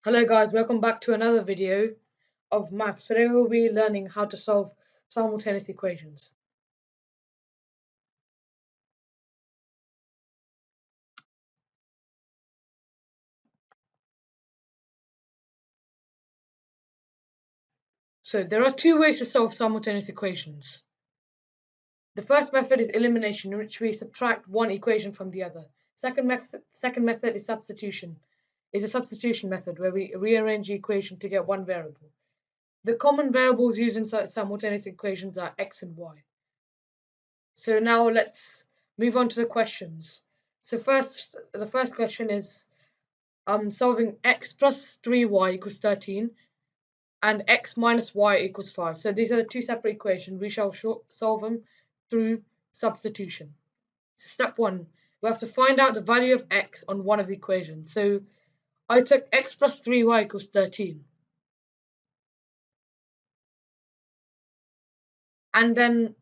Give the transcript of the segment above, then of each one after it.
Hello guys, welcome back to another video of maths. Today we'll be learning how to solve simultaneous equations. So there are two ways to solve simultaneous equations. The first method is elimination, in which we subtract one equation from the other. Second method is substitution. Is a substitution method where we rearrange the equation to get one variable. The common variables used in simultaneous equations are x and y. So now let's move on to the questions. So the first question is solving x plus 3y equals 13 and x minus y equals 5. So these are the two separate equations. We shall solve them through substitution. So step 1, we have to find out the value of x on one of the equations. So I took x plus 3y equals 13. And then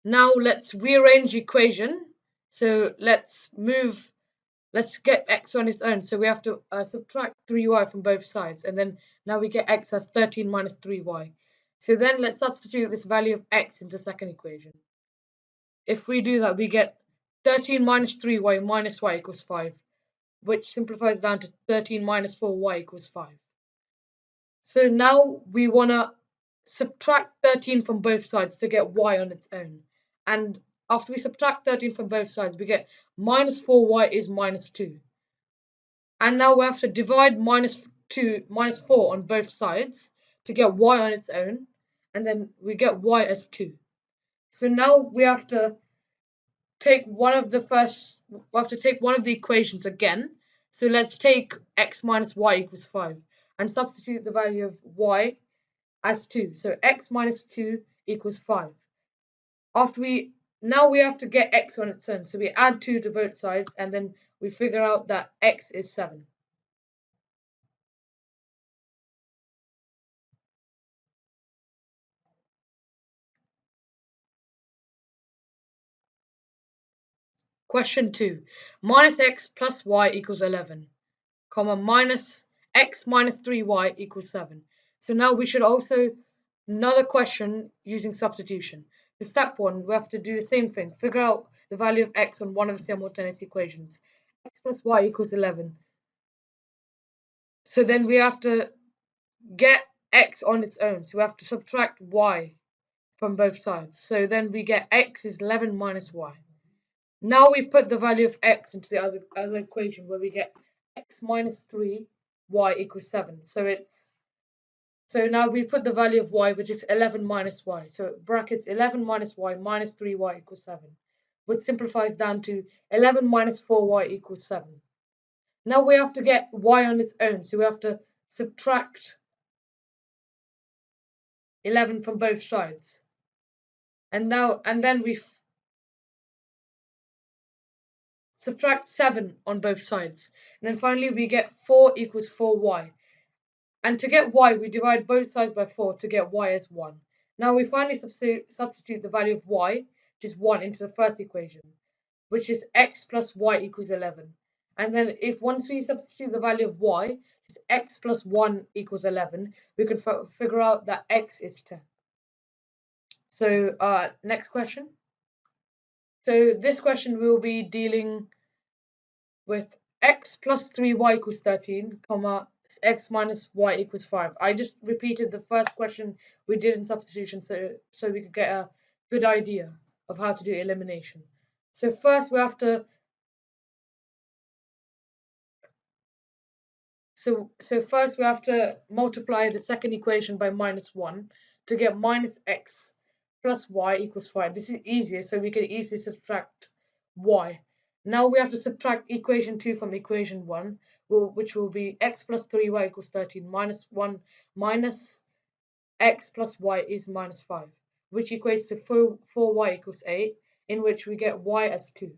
now let's rearrange the equation. So let's get x on its own. So we have to subtract 3y from both sides. And then now we get x as 13 minus 3y. So then let's substitute this value of x into the second equation. If we do that, we get 13 minus 3y minus y equals 5, which simplifies down to 13 minus 4y equals 5. So now we want to subtract 13 from both sides to get y on its own. And after we subtract 13 from both sides, we get minus 4y is minus 2. And now we have to divide minus 4 on both sides to get y on its own, and then we get y as 2. So now we have to take one of the equations again. So let's take x minus y equals 5 and substitute the value of y as 2. So x minus 2 equals 5. Now we have to get x on its own. So we add 2 to both sides, and then we figure out that x is 7. Question 2. Minus x plus y equals 11, comma, minus x minus 3y equals 7. So now we should also, another question using substitution. For step 1, we have to do the same thing. Figure out the value of x on one of the simultaneous equations. X plus y equals 11. So then we have to get x on its own. So we have to subtract y from both sides. So then we get x is 11 minus y. Now we put the value of x into the other equation, where we get x minus 3 y equals 7. So now we put the value of y, which is 11 minus y. So brackets 11 minus y minus 3y equals 7, which simplifies down to 11 minus 4y equals 7. Now we have to get y on its own. So we have to subtract 11 from both sides. And then we subtract 7 on both sides. And then finally we get 4 equals 4y. And to get y, we divide both sides by 4 to get y as 1. Now we finally substitute the value of y, which is 1, into the first equation, which is x plus y equals 11. And then once we substitute the value of y, which is x plus 1 equals 11, we can figure out that x is 10. So next question. So this question will be dealing with x plus 3y equals 13, comma, x minus y equals 5. I just repeated the first question we did in substitution so we could get a good idea of how to do elimination. So first we have to multiply the second equation by minus 1 to get minus x plus y equals 5. This is easier, so we can easily subtract y. Now we have to subtract equation 2 from equation 1, which will be x plus 3y equals 13 minus 1 minus x plus y is minus 5, which equates to 4y equals 8, in which we get y as 2.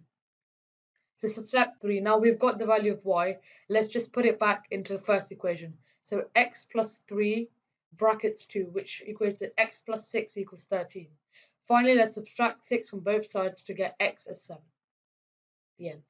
So step 3, now we've got the value of y, let's just put it back into the first equation. So x plus 3 brackets 2, which equates to x plus 6 equals 13. Finally, let's subtract 6 from both sides to get x as 7. The end.